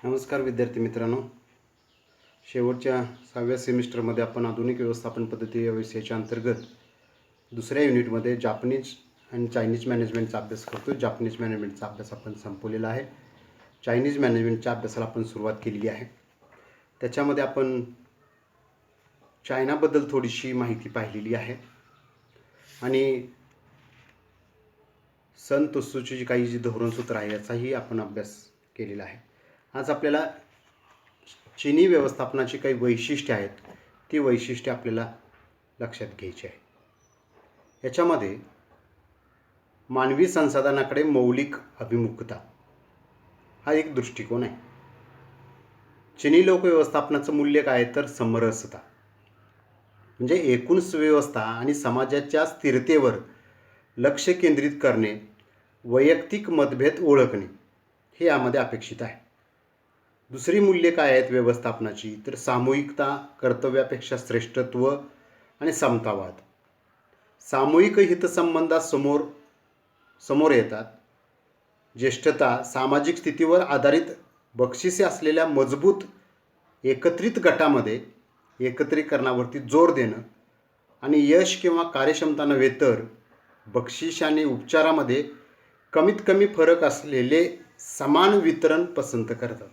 नमस्कार विद्यार्थी मित्रांनो. शेवटच्या 6व्या सेमिस्टरमध्ये आपण आधुनिक व्यवस्थापन पद्धती या विषयाच्या अंतर्गत दुसऱ्या युनिटमध्ये जापनीज आणि चायनीज मॅनेजमेंटचा अभ्यास करतो. जापनीज मॅनेजमेंटचा अभ्यास आपण संपवलेला आहे. चायनीज मॅनेजमेंटच्या अभ्यासाला आपण सुरुवात केलेली आहे. त्याच्यामध्ये आपण चायनाबद्दल थोडीशी माहिती पाहिलेली आहे आणि सन त्सुची जी काही जी धोरणसूत्र आहे याचाही आपण अभ्यास केलेला आहे. आज आपल्याला चीनी व्यवस्थापनाची काही वैशिष्ट्ये आहेत, ती वैशिष्ट्ये आपल्याला लक्षात घ्यायची आहे. याच्यामध्ये मानवी संसाधनाकडे मौलिक अभिमुखता हा एक दृष्टिकोन आहे. चीनी लोक व्यवस्थापनाचं मूल्य काय तर समरसता, म्हणजे एकूण सुव्यवस्था आणि समाजाच्या स्थिरतेवर लक्ष केंद्रित करणे, वैयक्तिक मतभेद ओळखणे हे यामध्ये अपेक्षित आहे. दुसरी मूल्ये काय आहेत व्यवस्थापनाची तर सामूहिकता, कर्तव्यापेक्षा श्रेष्ठत्व आणि समतावाद. सामूहिक हितसंबंधात समोर येतात. ज्येष्ठता, सामाजिक स्थितीवर आधारित बक्षिसे असलेल्या मजबूत एकत्रित गटामध्ये एकत्रीकरणावरती जोर देणं आणि यश किंवा कार्यक्षमता नव्हे तर बक्षीस आणि उपचारामध्ये कमीत कमी फरक असलेले समान वितरण पसंत करतात.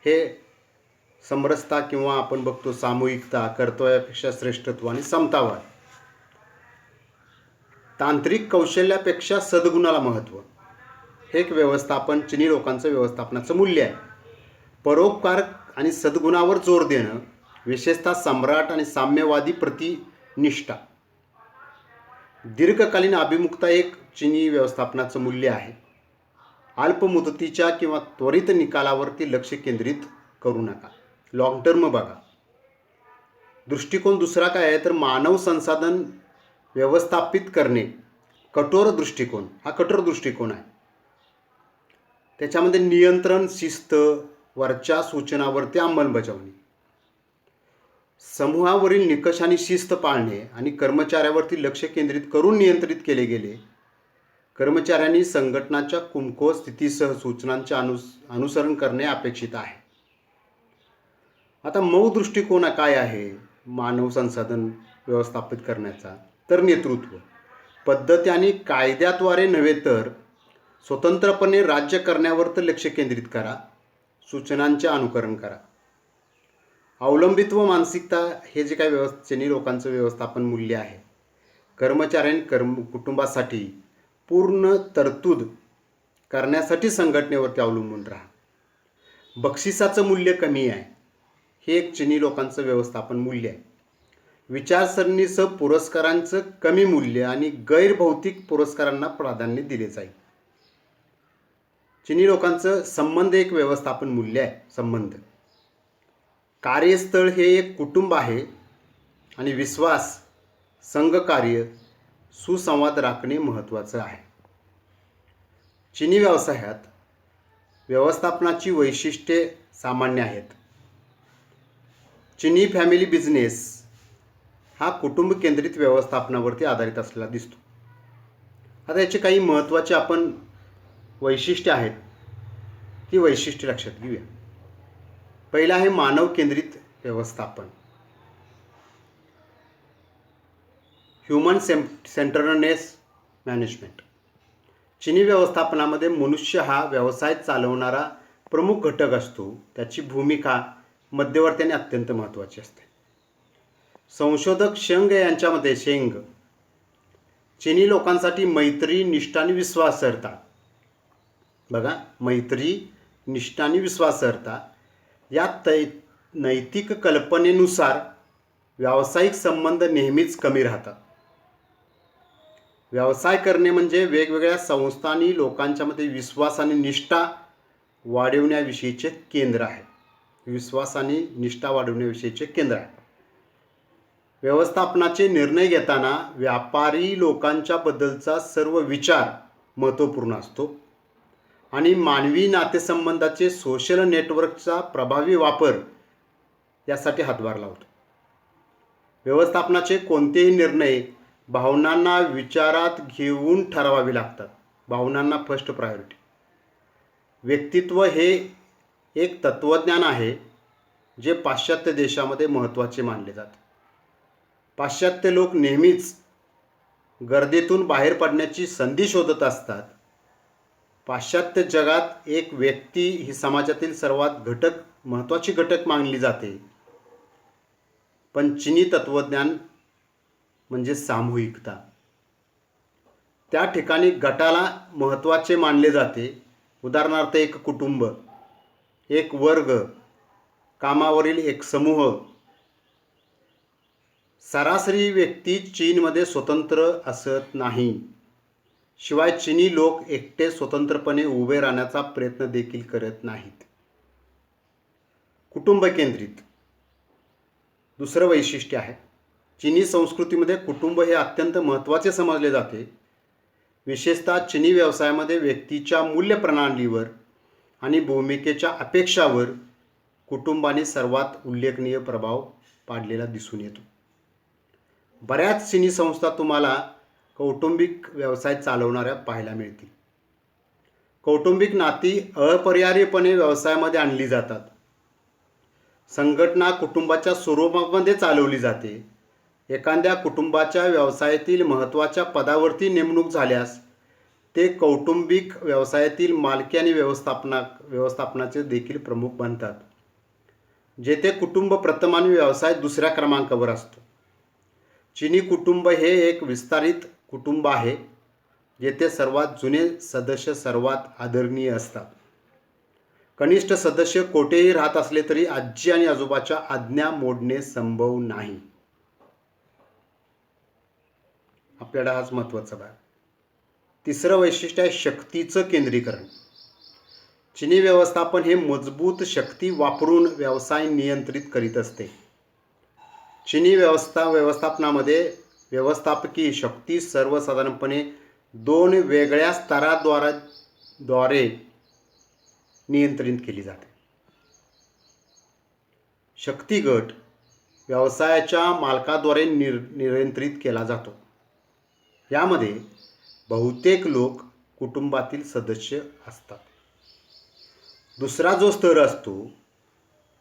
हे समरसता किंवा आपण बघतो सामूहिकता, कर्तव्यापेक्षा श्रेष्ठत्व आणि समतावाद. तांत्रिक कौशल्यापेक्षा सद्गुणाला महत्त्व हे एक व्यवस्थापन चीनी लोकांचं व्यवस्थापनाचं मूल्य आहे. परोपकार आणि सद्गुणावर जोर देणं, विशेषतः सम्राट आणि साम्यवादी प्रतिनिष्ठा. दीर्घकालीन अभिमुखता एक चीनी व्यवस्थापनाचं मूल्य आहे. अल्प मुदतीच्या किंवा त्वरित निकालावरती लक्ष केंद्रित करू नका, लॉंग टर्म बघा. दृष्टिकोन दुसरा काय आहे तर मानव संसाधन व्यवस्थापित करणे, कठोर दृष्टिकोन. हा कठोर दृष्टिकोन आहे. त्याच्यामध्ये नियंत्रण, शिस्त, वरच्या सूचनावरती अंमलबजावणी, समूहावरील निकष आणि शिस्त पाळणे आणि कर्मचाऱ्यावरती लक्ष केंद्रित करून नियंत्रित केले गेले. कर्मचाऱ्यांनी संघटनाच्या कमकुवत स्थितीसह सूचनांचे अनुसरण करणे अपेक्षित आहे. आता मऊ दृष्टिकोन काय आहे मानव संसाधन व्यवस्थापित करण्याचा तर नेतृत्व, पद्धती आणि कायद्याद्वारे नव्हे तर स्वतंत्रपणे राज्य करण्यावर तर लक्ष केंद्रित करा, सूचनांचे अनुकरण करा. अवलंबित्व मानसिकता हे जे काही चीनी लोकांचं व्यवस्थापन मूल्य आहे. कर्मचाऱ्यांनी कुटुंबासाठी पूर्ण तरतूद करण्यासाठी संघटनेवरती अवलंबून राहा. बक्षिसाचं मूल्य कमी आहे, हे एक चीनी लोकांचं व्यवस्थापन मूल्य आहे. विचारसरणीसह पुरस्कारांचं कमी मूल्य आणि गैरभौतिक पुरस्कारांना प्राधान्य दिले जाईल. चीनी लोकांचं संबंध एक व्यवस्थापन मूल्य आहे. संबंध, कार्यस्थळ हे एक कुटुंब आहे आणि विश्वास, संघकार्य, सुसंवाद राखणे महत्त्वाचं आहे. चीनी व्यवसायात व्यवस्थापनाची वैशिष्ट्ये सामान्य आहेत. चीनी फॅमिली बिझनेस हा कुटुंब केंद्रित व्यवस्थापनावरती आधारित असलेला दिसतो. आता याचे काही महत्त्वाचे आपण वैशिष्ट्ये आहेत, ही वैशिष्ट्ये लक्षात घेऊया. पहिलं आहे मानव केंद्रित व्यवस्थापन, ह्युमन सेंटर्डनेस मॅनेजमेंट. चीनी व्यवस्थापनामध्ये मनुष्य हा व्यवसाय चालवणारा प्रमुख घटक असतो. त्याची भूमिका मध्यवर्ती अत्यंत महत्त्वाची असते. संशोधक शेंग यांच्यामध्ये चीनी लोकांसाठी मैत्री, निष्ठा आणि विश्वासार्हता, बघा मैत्री, निष्ठा आणि विश्वासार्हता या नैतिक कल्पनेनुसार व्यावसायिक संबंध नेहमीच कमी राहतात. व्यवसाय करणे म्हणजे वेगवेगळ्या संस्था आणि लोकांच्यामध्ये विश्वास आणि निष्ठा वाढवण्याविषयीचे केंद्र आहे. विश्वास आणि निष्ठा वाढवण्याविषयीचे केंद्र आहे. व्यवस्थापनाचे निर्णय घेताना व्यापारी लोकांच्या बद्दलचा सर्व विचार महत्त्वपूर्ण असतो आणि मानवी नातेसंबंधाचे सोशल नेटवर्कचा प्रभावी वापर यासाठी हातभार लावतो. व्यवस्थापनाचे कोणतेही निर्णय भावनांना विचारात घेऊन ठरवावे लागतात. भावनांना फर्स्ट प्रायोरिटी. व्यक्तित्व हे एक तत्त्वज्ञान आहे जे पाश्चात्य देशामध्ये महत्त्वाचे मानले जाते. पाश्चात्य लोक नेहमीच गर्दीतून बाहेर पडण्याची संधी शोधत असतात. पाश्चात्य जगात एक व्यक्ती ही समाजातील सर्वात महत्त्वाची घटक मानली जाते. पण चिनी तत्त्वज्ञान म्हणजे सामूहिकता. त्या ठिकाणी गटाला महत्त्वाचे मानले जाते. उदाहरणार्थ एक कुटुंब, एक वर्ग, कामावरील एक समूह. सरासरी व्यक्ती चीनमध्ये स्वतंत्र असत नाही. शिवाय चिनी लोक एकटे स्वतंत्रपणे उभे राहण्याचा प्रयत्न देखील करत नाहीत. कुटुंब केंद्रित दुसरं वैशिष्ट्य आहे. चिनी संस्कृतीमध्ये कुटुंब हे अत्यंत महत्त्वाचे समजले जाते. विशेषतः चिनी व्यवसायामध्ये व्यक्तीच्या मूल्यप्रणालीवर आणि भूमिकेच्या अपेक्षावर कुटुंबाने सर्वात उल्लेखनीय प्रभाव पाडलेला दिसून येतो. बऱ्याच चिनी संस्था तुम्हाला कौटुंबिक व्यवसाय चालवणाऱ्या पाहायला मिळतील. कौटुंबिक नाती अपरिहार्यपणे व्यवसायामध्ये आणली जातात. संघटना कुटुंबाच्या स्वरूपामध्ये चालवली जाते. एखाद्या कुटुंबाच्या व्यवसायातील महत्त्वाच्या पदावरती नेमणूक झाल्यास ते कौटुंबिक व्यवसायातील मालकी आणि व्यवस्थापनाचे देखील प्रमुख बनतात. जेथे कुटुंब प्रथम आणि व्यवसाय दुसऱ्या क्रमांकावर असतो. चिनी कुटुंब हे एक विस्तारित कुटुंब आहे जेथे सर्वात जुने सदस्य सर्वात आदरणीय असतात. कनिष्ठ सदस्य कोठेही राहत असले तरी आजी आणि आजोबाच्या आज्ञा मोडणे संभव नाही. आपल्याला हाच महत्त्वाचा भाग. तिसरं वैशिष्ट्य आहे शक्तीचं केंद्रीकरण. चिनी व्यवस्थापन हे मजबूत शक्ती वापरून व्यवसाय नियंत्रित करीत असते. चिनी व्यवस्थापनामध्ये व्यवस्थापकीय शक्ती सर्वसाधारणपणे 2 वेगळ्या स्तराद्वारे नियंत्रित केली जाते. शक्ती गट व्यवसायाच्या मालकाद्वारे नियंत्रित केला जातो. यामध्ये बहुतेक लोक कुटुंबातील सदस्य असतात. दुसरा जो स्तर असतो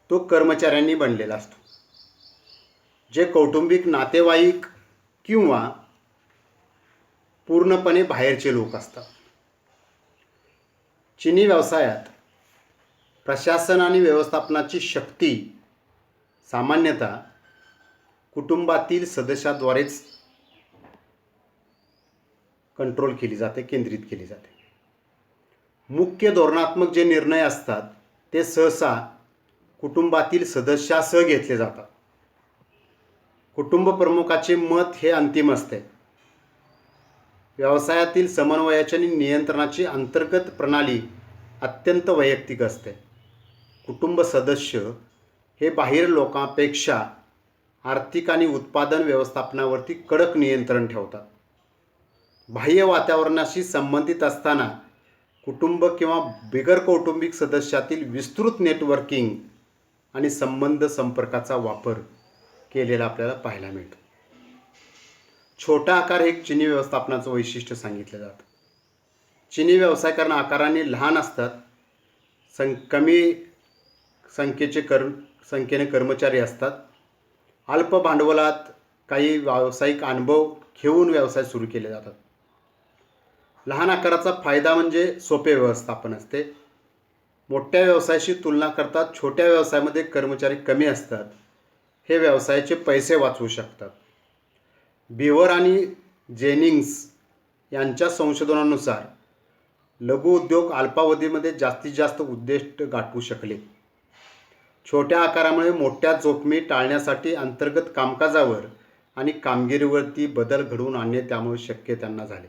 तो कर्मचाऱ्यांनी बनलेला असतो, जे कौटुंबिक नातेवाईक किंवा पूर्णपणे बाहेरचे लोक असतात. चिनी व्यवसायात प्रशासन आणि व्यवस्थापनाची शक्ती सामान्यतः कुटुंबातील सदस्याद्वारेच कंट्रोल केली जाते, केंद्रित केली जाते. मुख्य धोरणात्मक जे निर्णय असतात ते सहसा कुटुंबातील सदस्यासह घेतले जातात. कुटुंब प्रमुखाचे मत हे अंतिम असते. व्यवसायातील समन्वयाची आणि नियंत्रणाची अंतर्गत प्रणाली अत्यंत वैयक्तिक असते. कुटुंब सदस्य हे बाहेर लोकांपेक्षा आर्थिक आणि उत्पादन व्यवस्थापनावरती कडक नियंत्रण ठेवतात. बाह्य वातावरणाशी संबंधित असताना कुटुंब किंवा बिगर कौटुंबिक सदस्यातील विस्तृत नेटवर्किंग आणि संपर्काचा वापर केलेला आपल्याला पाहायला मिळतो. छोटा आकार हे चिनी व्यवस्थापनाचं वैशिष्ट्य सांगितलं जातं. चिनी व्यवसाय कारण आकाराने लहान असतात. कमी संख्येने कर्मचारी असतात. अल्प भांडवलात काही व्यावसायिक अनुभव घेऊन व्यवसाय सुरू केले जातात. लहान आकाराचा फायदा म्हणजे सोपे व्यवस्थापन असते. मोठ्या व्यवसायाशी तुलना करता छोट्या व्यवसायामध्ये कर्मचारी कमी असतात. हे व्यवसायाचे पैसे वाचवू शकतात. बिवर आणि जेनिंग्स यांच्या संशोधनानुसार लघु उद्योग अल्पावधीमध्ये जास्तीत जास्त उद्दिष्ट गाठवू शकले. छोट्या आकारामुळे मोठ्या जोखमी टाळण्यासाठी अंतर्गत कामकाजावर आणि कामगिरीवरती बदल घडवून आणणे त्यामुळे शक्य त्यांना झाले.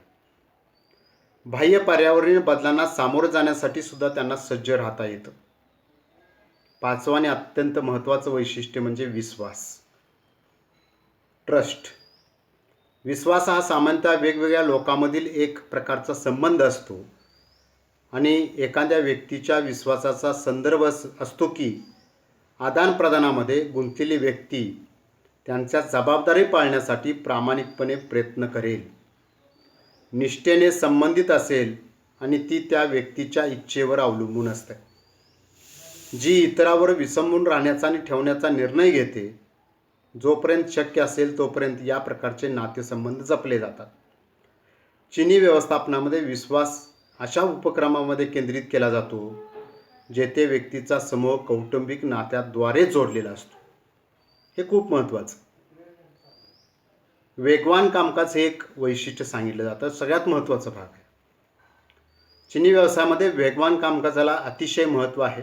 बाह्य पर्यावरणीय बदलांना सामोरं जाण्यासाठी सुद्धा त्यांना सज्ज राहता येतं. 5वं आणि अत्यंत महत्त्वाचं वैशिष्ट्य म्हणजे विश्वास, ट्रस्ट. विश्वास हा सामान्यतः वेगवेगळ्या लोकांमधील एक प्रकारचा संबंध असतो आणि एखाद्या व्यक्तीच्या विश्वासाचा संदर्भ असतो की आदानप्रदानामध्ये गुंतलेली व्यक्ती त्यांच्या जबाबदारी पाळण्यासाठी प्रामाणिकपणे प्रयत्न करेल, निष्ठेने संबंधित असेल आणि ती त्या व्यक्तीच्या इच्छेवर अवलंबून असते. जी इतरावर विसंबून राहण्याचा आणि ठेवण्याचा निर्णय घेते. जोपर्यंत शक्य असेल तोपर्यंत या प्रकारचे नातेसंबंध जपले जातात. चिनी व्यवस्थापनामध्ये विश्वास अशा उपक्रमामध्ये केंद्रित केला जातो जेथे व्यक्तीचा समूह कौटुंबिक नात्याद्वारे जोडलेला असतो. हे खूप महत्त्वाचं. वेगवान कामकाज हे एक वैशिष्ट्य सांगितलं जातं, सगळ्यात महत्त्वाचा भाग आहे. चिनी व्यवसायामध्ये वेगवान कामकाजाला अतिशय महत्त्व आहे.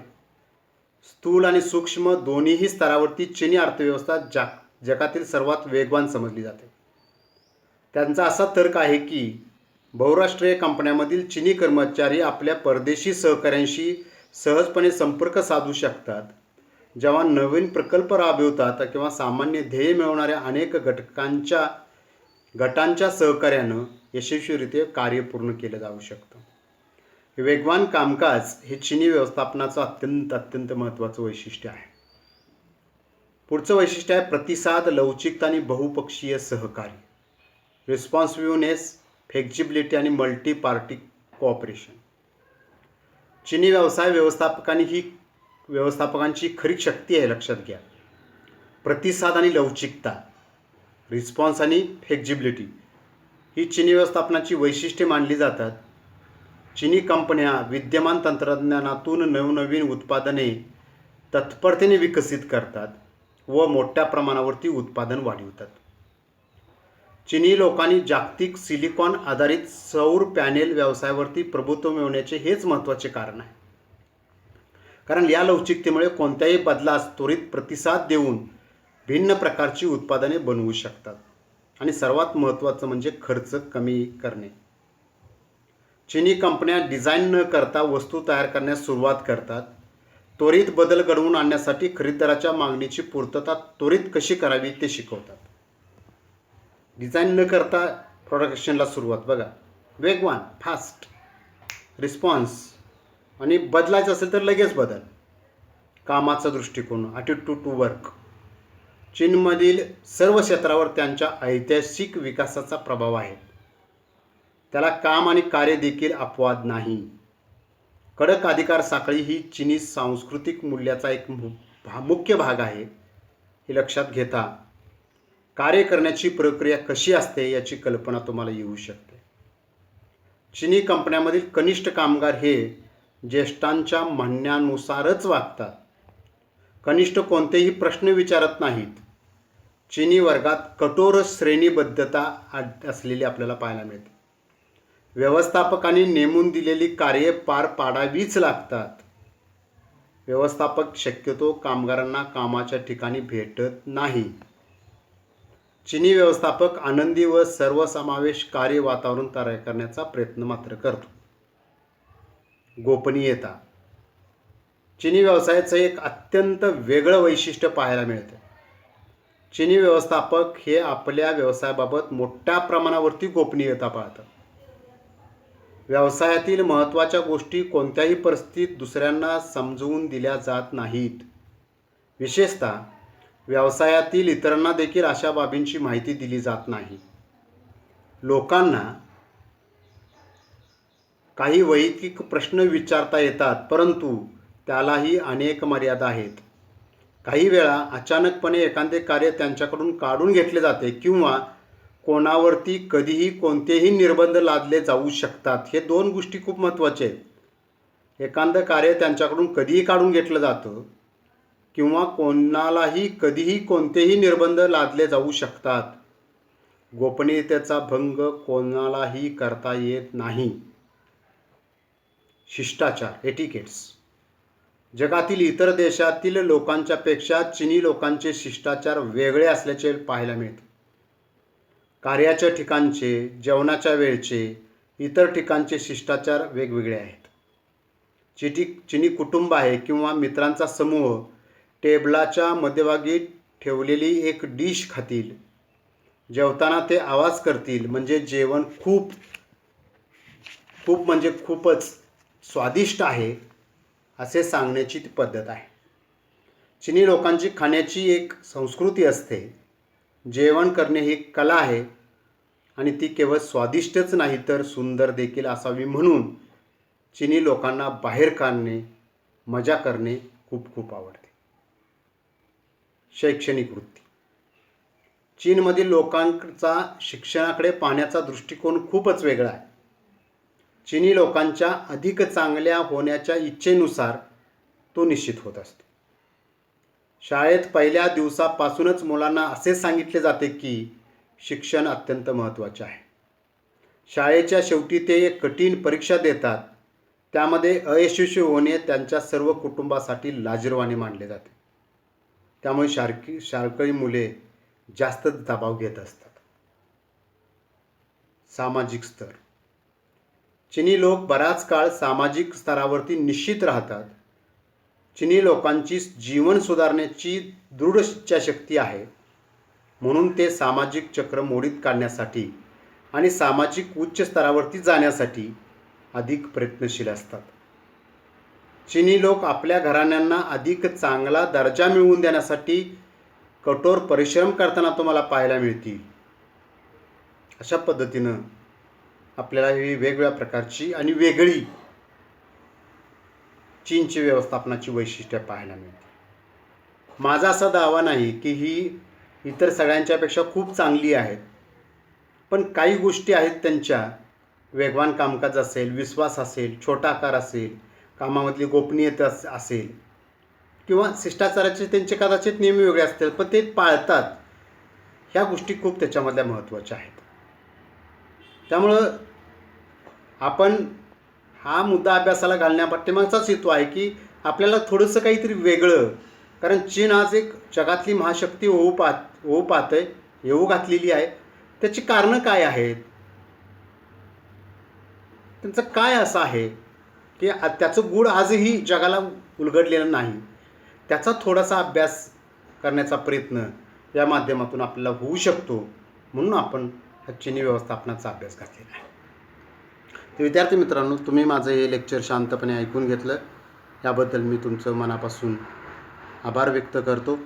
स्थूल आणि सूक्ष्म दोन्हीही स्तरावरती चिनी अर्थव्यवस्था जगातील सर्वात वेगवान समजली जाते. त्यांचा असा तर्क आहे की बहुराष्ट्रीय कंपन्यांमधील चिनी कर्मचारी आपल्या परदेशी सहकाऱ्यांशी सहजपणे संपर्क साधू शकतात. जेव्हा नवीन प्रकल्प राबवतात किंवा सामान्य ध्येय मिळवणाऱ्या अनेक गटांच्या सहकार्यानं यशस्वीरित्या कार्य पूर्ण केलं जाऊ शकतं. वेगवान कामकाज हे चिनी व्यवस्थापनाचं अत्यंत महत्त्वाचं वैशिष्ट्य आहे. पुढचं वैशिष्ट्य आहे प्रतिसाद, लवचिकता आणि बहुपक्षीय सहकार्य. रिस्पॉन्सिव्हनेस, फ्लेक्झिबिलिटी आणि मल्टी पार्टी कोऑपरेशन. चिनी व्यवस्थापकांची खरी शक्ती आहे, लक्षात घ्या. प्रतिसाद आणि लवचिकता, रिस्पॉन्स आणि फ्लेक्झिबिलिटी ही चिनी व्यवस्थापनाची वैशिष्ट्ये मानली जातात. चिनी कंपन्या विद्यमान तंत्रज्ञानातून नवनवीन उत्पादने तत्परतेने विकसित करतात व मोठ्या प्रमाणावरती उत्पादन वाढवतात. चिनी लोकांनी जागतिक सिलिकॉन आधारित सौर पॅनेल व्यवसायावरती प्रभुत्व मिळवण्याचे हेच महत्त्वाचे कारण आहे. कारण या लवचिकतेमुळे कोणत्याही बदलास त्वरित प्रतिसाद देऊन भिन्न प्रकारची उत्पादने बनवू शकतात. आणि सर्वात महत्त्वाचं म्हणजे खर्च कमी करणे. चिनी कंपन्या डिझाईन न करता वस्तू तयार करण्यास सुरुवात करतात. त्वरित बदल घडवून आणण्यासाठी खरेदीदाराच्या मागणीची पूर्तता त्वरित कशी करावी ते शिकवतात. डिझाईन न करता प्रोडक्शनला सुरुवात. बघा, वेगवान, फास्ट रिस्पॉन्स आणि बदलायचं असेल तर लगेच बदल. कामाचा दृष्टिकोन, ॲटिट्यूड टू वर्क. चीनमधील सर्व क्षेत्रावर त्यांच्या ऐतिहासिक विकासाचा प्रभाव आहे. त्याला काम आणि कार्य देखील अपवाद नाही. कडक अधिकार साखळी ही चिनी सांस्कृतिक मूल्याचा एक मुख्य भाग आहे. हे लक्षात घेता कार्य करण्याची प्रक्रिया कशी असते याची कल्पना तुम्हाला येऊ शकते. चिनी कंपन्यांमधील कनिष्ठ कामगार हे ज्येष्ठांच्या म्हणण्यानुसारच वागतात. कनिष्ठ कोणतेही प्रश्न विचारत नाहीत. चिनी वर्गात कठोर श्रेणीबद्धता असलेली आपल्याला पाहायला मिळते. व्यवस्थापकांनी नेमून दिलेली कार्ये पार पाडावीच लागतात. व्यवस्थापक शक्यतो कामगारांना कामाच्या ठिकाणी भेटत नाही. चिनी व्यवस्थापक आनंदी व सर्वसमावेश कार्य वातावरण तयार करण्याचा प्रयत्न मात्र करतो. गोपनीयता. चिनी व्यवसायाचं एक अत्यंत वेगळं वैशिष्ट्य पाहायला मिळतं. चिनी व्यवस्थापक हे आपल्या व्यवसायाबाबत मोठ्या प्रमाणावरती गोपनीयता पाळतात. व्यवसायातील महत्त्वाच्या गोष्टी कोणत्याही परिस्थितीत दुसऱ्यांना समजवून दिल्या जात नाहीत. विशेषतः व्यवसायातील इतरांना देखील अशा बाबींची माहिती दिली जात नाही. लोकांना काही वैयक्तिक प्रश्न विचारता येतात, परंतु त्यालाही अनेक मर्यादा आहेत. काही वेळा अचानकपणे एखादे कार्य त्यांच्याकडून काढून घेतले जाते किंवा कोणावरती कधीही कोणतेही निर्बंध लादले जाऊ शकतात. हे दोन गोष्टी खूप महत्त्वाच्या आहेत. एखादं कार्य त्यांच्याकडून कधीही काढून घेतलं जातं किंवा कोणालाही कधीही कोणतेही निर्बंध लादले जाऊ शकतात. गोपनीयतेचा भंग कोणालाही करता येत नाही. शिष्टाचार, एटिकेट्स. जगातील इतर देशातील लोकांच्यापेक्षा चिनी लोकांचे शिष्टाचार वेगळे असल्याचे पाहायला मिळते. कार्याच्या ठिकाणचे, जेवणाच्या वेळचे, इतर ठिकाणचे शिष्टाचार वेगवेगळे आहेत. चिनी कुटुंब आहे किंवा मित्रांचा समूह टेबलाच्या मध्यभागी ठेवलेली एक डिश खातील. जेवताना ते आवाज करतील, म्हणजे जेवण खूपच स्वादिष्ट आहे असे सांगण्याची ती पद्धत आहे. चिनी लोकांची खाण्याची एक संस्कृती असते. जेवण करणे ही कला आहे आणि ती केवळ स्वादिष्टच नाही तर सुंदर देखील असावी. म्हणून चिनी लोकांना बाहेर काढणे, मजा करणे खूप खूप आवडते. शैक्षणिक वृत्ती. चीनमधील लोकांचा शिक्षणाकडे पाहण्याचा दृष्टिकोन खूपच वेगळा आहे. चीनी लोकांच्या अधिक चांगल्या होण्याच्या इच्छेनुसार तो निश्चित होत असतो. शाळेत पहिल्या दिवसापासूनच मुलांना असे सांगितले जाते की शिक्षण अत्यंत महत्त्वाचे आहे. शाळेच्या शेवटी ते एक कठीण परीक्षा देतात. त्यामध्ये अयशस्वी होणे त्यांच्या सर्व कुटुंबासाठी लाजिरवाणे मानले जाते. त्यामुळे शाळकरी मुले जास्त दबाव घेत असतात. सामाजिक स्तर. चिनी लोक बराच काळ सामाजिक स्तरावरती निश्चित राहतात. चिनी लोकांची जीवन सुधारण्याची दृढ इच्छाशक्ती आहे. म्हणून ते सामाजिक चक्र मोडीत काढण्यासाठी आणि सामाजिक उच्च स्तरावरती जाण्यासाठी अधिक प्रयत्नशील असतात. चिनी लोक आपल्या घराण्यांना अधिक चांगला दर्जा मिळवून देण्यासाठी कठोर परिश्रम करताना तुम्हाला पाहायला मिळतील. अशा पद्धतीनं आपल्याला ही वेगवेगळ्या प्रकारची आणि वेगळी चीनची व्यवस्थापनाची वैशिष्ट्ये पाहायला मिळते. माझा असा दावा नाही की ही इतर सगळ्यांच्यापेक्षा खूप चांगली आहेत, पण काही गोष्टी आहेत त्यांच्या, वेगवान कामकाज असेल, विश्वास असेल, छोटा आकार असेल, कामामधली गोपनीयता असेल किंवा शिष्टाचाराचे त्यांचे कदाचित नियम वेगळे असतील, पण ते पाळतात. ह्या गोष्टी खूप त्याच्यामधल्या महत्त्वाच्या आहेत. त्यामुळं आपण हा मुद्दा अभ्यासाला घालण्यापाठीमागचाच हेतू आहे की आपल्याला थोडंसं काहीतरी वेगळं, कारण चीन आज एक जगातली महाशक्ती होऊ पाहतंय, येऊ घातलेली आहे. त्याची कारणं काय आहेत, त्यांचं काय असं आहे की त्याचं गूढ आजही जगाला उलगडलेलं नाही. त्याचा थोडासा अभ्यास करण्याचा प्रयत्न या माध्यमातून आपल्याला होऊ शकतो. म्हणून आपण हा चिनी व्यवस्थापनाचा अभ्यास घातलेला आहे. तर विद्यार्थी मित्रांनो, तुम्ही माझं हे लेक्चर शांतपणे ऐकून घेतलं, याबद्दल मी तुमचं मनापासून आभार व्यक्त करतो.